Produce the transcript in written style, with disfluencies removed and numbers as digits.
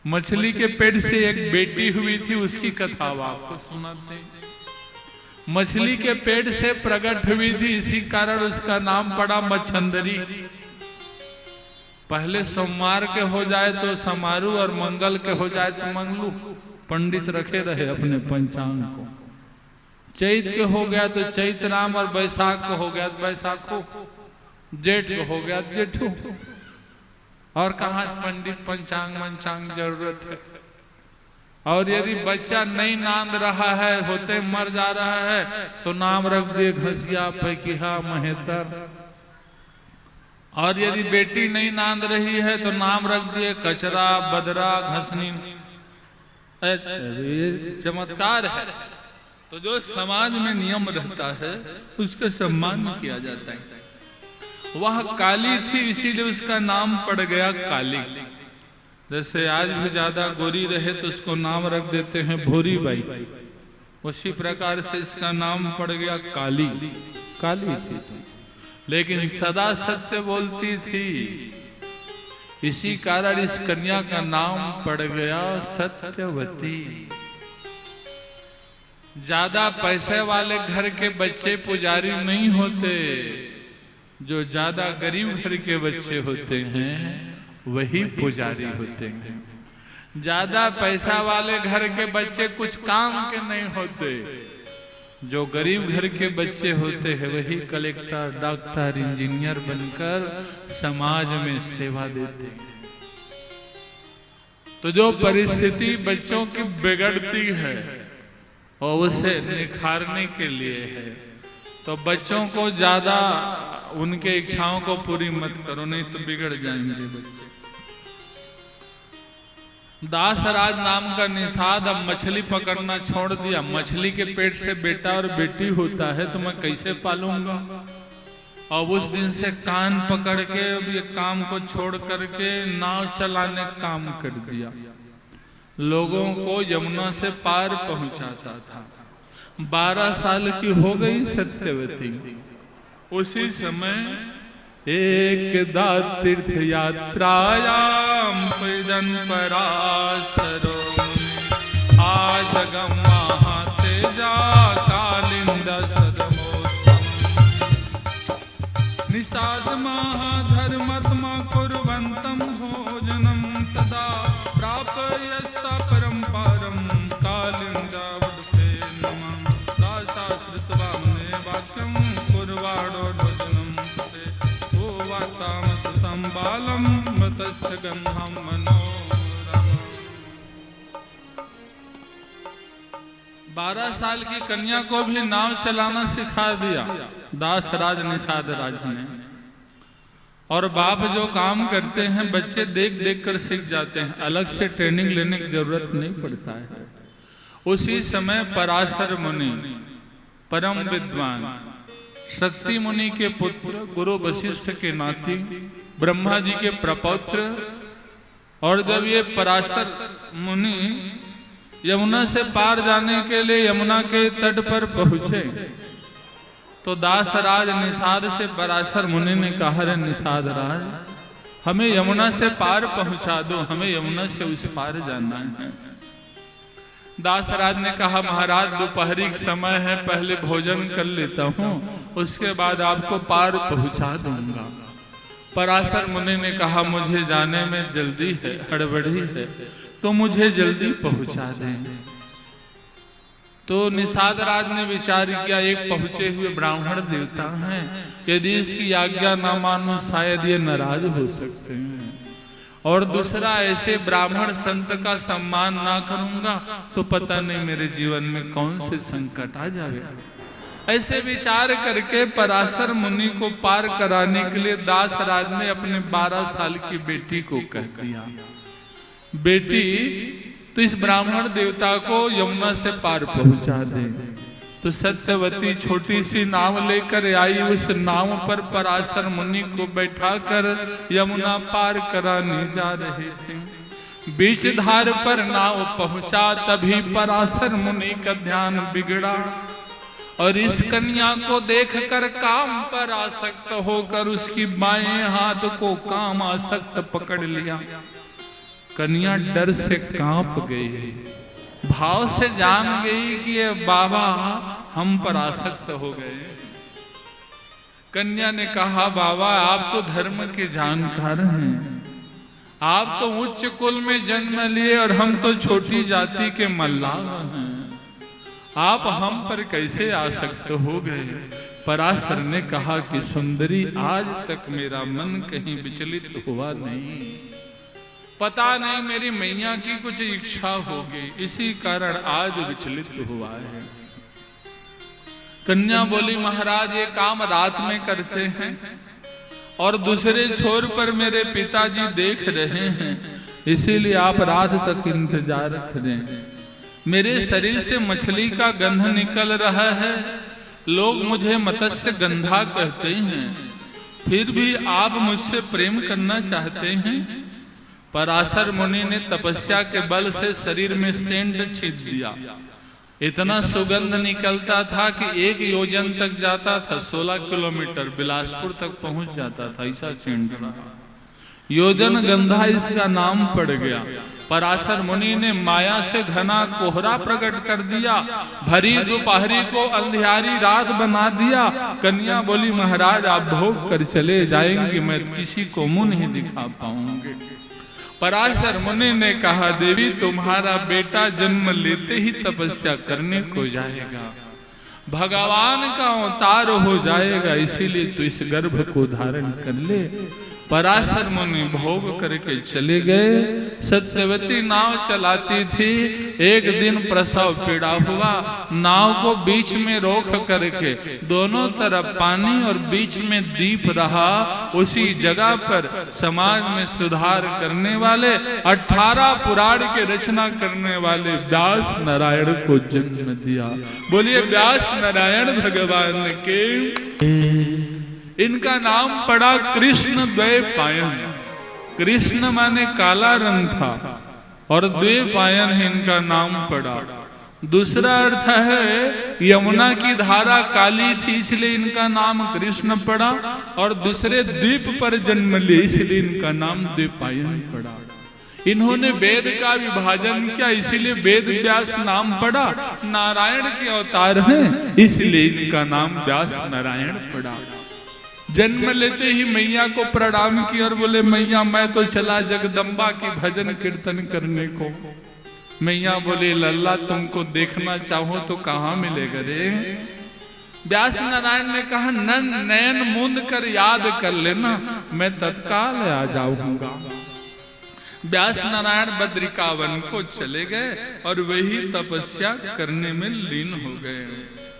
मछली के पेट से एक बेटी हुई थी, उसकी कथा आपको सुनाते। मछली के पेट से प्रकट हुई थी, इसी कारण उसका नाम पड़ा मच्छंदरी। पहले सोमवार के हो जाए तो समारू और मंगल के हो जाए तो मंगलू। पंडित रखे रहे अपने पंचांग को। चैत के हो गया तो चैत राम, और बैसाख को हो गया तो बैसाखो, जेठ को हो गया जेठू। और कहाँ पंडित पंचांग मंचांग जरूरत है। और यदि बच्चा नहीं नांद रहा है, होते मर जा रहा है, तो नाम रख दिए घसिया पैकिहा महेतर। और यदि बेटी नहीं नांद रही है तो नाम रख दिए कचरा बदरा घसनी। चमत्कार है। तो जो समाज में नियम रहता है उसका सम्मान किया जाता है। वह काली थी, इसीलिए उसका नाम पड़ गया काली। जैसे आज भी ज्यादा गोरी रहे तो उसको नाम रख देते हैं भूरी बाई, उसी प्रकार से इसका नाम पड़ गया काली। काली थी लेकिन सदा सत्य बोलती थी, इसी कारण इस कन्या का नाम पड़ गया सत्यवती। ज्यादा पैसे वाले घर के बच्चे पुजारी नहीं होते, जो ज्यादा गरीब घर के बच्चे होते हैं वही पुजारी होते हैं। ज्यादा पैसा वाले घर के बच्चे कुछ काम के नहीं होते, जो गरीब घर के बच्चे होते हैं वही कलेक्टर डॉक्टर इंजीनियर बनकर समाज में सेवा देते हैं। तो जो परिस्थिति बच्चों की बिगड़ती है और उसे निखारने के लिए है, तो बच्चों को ज्यादा उनके इच्छाओं को पूरी मत करो, नहीं तो बिगड़ जाएंगे बच्चे। दासराज नाम का निषाद अब मछली पकड़ना छोड़ दिया। मछली के पेट से बेटा और बेटी होता है तो मैं कैसे पालूंगा। और उस दिन से कान पकड़ के ये काम को छोड़ करके नाव चलाने काम कर दिया। लोगों को यमुना से पार पहुंचाता था। 12 साल की हो गई सत्यवती। उसी समय एक तीर्थ यात्रायाम जन पराशरो आज गम्मा तेजा कालिंदा निषाद महाधर्मत्मा कुर्वन्तं भोजनं तदा प्रापयस्सा परम्परं कालिंदावदते नमः दासाश्रित्वा मुने वाक्यं कुर्वाणो भोजनं तते ओवातामसुतं बालं मत्स्य गन्धं मनोरमम्। 12 साल की कन्या को भी नाव चलाना सिखा दिया दासराज निषाद राज ने। और बाप जो काम करते हैं बच्चे देख देख कर सीख जाते हैं, अलग से ट्रेनिंग लेने की जरूरत नहीं पड़ता है। उसी समय पराशर मुनि परम विद्वान शक्ति मुनि के पुत्र गुरु वशिष्ठ के नाती ब्रह्मा जी के प्रपौत्र, और जब ये पराशर मुनि यमुना से पार जाने के लिए यमुना के तट पर पहुंचे तो दासराज निषाद से पराशर मुनि ने कहा, रे निषाद राज हमें यमुना से पार पहुंचा दो, हमें यमुना से उस पार जाना है। दासराज ने कहा, महाराज दोपहरी समय है, पहले भोजन कर लेता हूँ, उसके बाद आपको पार पहुंचा दूंगा। पराशर मुनि ने कहा, मुझे जाने में जल्दी है, हड़बड़ी है, तो मुझे जल्दी पहुंचा दें। तो निषाद राज ने विचार किया, एक पहुंचे हुए ब्राह्मण देवता हैं, यदि इसकी आज्ञा ना मानूं शायद ये नाराज हो सकते हैं, और दूसरा ऐसे ब्राह्मण संत का सम्मान ना करूंगा तो पता नहीं मेरे जीवन में कौन से संकट आ जाएगा। ऐसे विचार करके पराशर मुनि को पार कराने के लिए दासराज ने अपने 12 साल की बेटी को कह दिया, बेटी तो इस ब्राह्मण देवता को यमुना से पार पहुंचा दे। तो सत्यवती छोटी सी नाव लेकर आई, उस नाव पर पराशर मुनि को बैठाकर यमुना पार कराने जा रहे थे। बीच धार पर नाव पहुंचा, तभी पराशर मुनि का ध्यान बिगड़ा और इस कन्या को देखकर काम पर आसक्त होकर उसकी बाएं हाथ को काम आसक्त पकड़ लिया। कन्या डर से कांप गई, भाव से जान गई कि ये बाबा हम पर आसक्त हो गए। कन्या ने कहा, बाबा आप तो धर्म के जानकार हैं, आप तो उच्च कुल में जन्म लिए और हम तो छोटी जाति के मल्लाह हैं, आप हम पर कैसे आसक्त हो गए। पराशर ने कहा कि सुंदरी आज तक मेरा मन कहीं विचलित हुआ नहीं, पता नहीं मेरी मैया की कुछ इच्छा होगी, इसी कारण आज विचलित हुआ है। कन्या बोली, महाराज ये काम रात में करते हैं और दूसरे छोर पर मेरे पिताजी देख रहे हैं, इसीलिए आप रात तक इंतजार करें। मेरे शरीर से मछली का गंध निकल रहा है, लोग मुझे मत्स्य गंधा कहते हैं, फिर भी आप मुझसे प्रेम करना चाहते हैं। पराशर मुनि ने तपस्या के बल से शरीर में सेंट छींच दिया, इतना सुगंध निकलता था कि 1 योजन तक जाता था, 16 किलोमीटर बिलासपुर तक पहुंच जाता था, ऐसा सेंट रहा। योजन गंधा इसका नाम पड़ गया। पराशर मुनि ने माया से घना कोहरा प्रकट कर दिया, भरी दोपहरी को अंधियारी रात बना दिया। कन्या बोली, महाराज आप भोग कर चले जाएंगे, मैं किसी को मुंह नहीं दिखा पाऊंगी। पराशर मुनि ने कहा, देवी तुम्हारा बेटा जन्म लेते ही तपस्या करने को जाएगा, भगवान का अवतार हो जाएगा, इसीलिए तू इस गर्भ को धारण कर ले। पराशर मुनि भोग करके चले गए। सत्यवती नाव चलाती थी, एक दिन प्रसव पीड़ा हुआ, नाव को बीच में रोक करके दोनों तरफ पानी और बीच में दीप रहा। उसी जगह पर समाज में सुधार करने वाले 18 पुराण के रचना करने वाले व्यास नारायण को जन्म दिया। बोलिए व्यास नारायण भगवान के। इनका नाम पड़ा कृष्ण द्वैपायन। कृष्ण माने काला रंग था और द्वैपायन इनका नाम पड़ा। दूसरा अर्थ है यमुना की धारा काली थी इसलिए इनका नाम कृष्ण पड़ा, और दूसरे द्वीप पर जन्म लिए इसलिए इनका नाम द्वैपायन पड़ा। इन्होंने वेद का विभाजन किया इसीलिए वेद व्यास नाम पड़ा। नारायण के अवतार हैं इसलिए इनका नाम व्यास नारायण पड़ा। जन्म लेते ही मैया को प्रणाम किया और बोले, मैया मैं तो चला जगदम्बा की भजन कीर्तन करने को। मैया बोले, लल्ला तुमको देखना चाहो तो कहाँ मिलेगा रे। व्यास नारायण ने कहा, नयन मूंद कर याद कर लेना, मैं तत्काल आ जाऊंगा। व्यास नारायण बद्रिकावन को चले गए और वही तपस्या करने में लीन हो गए।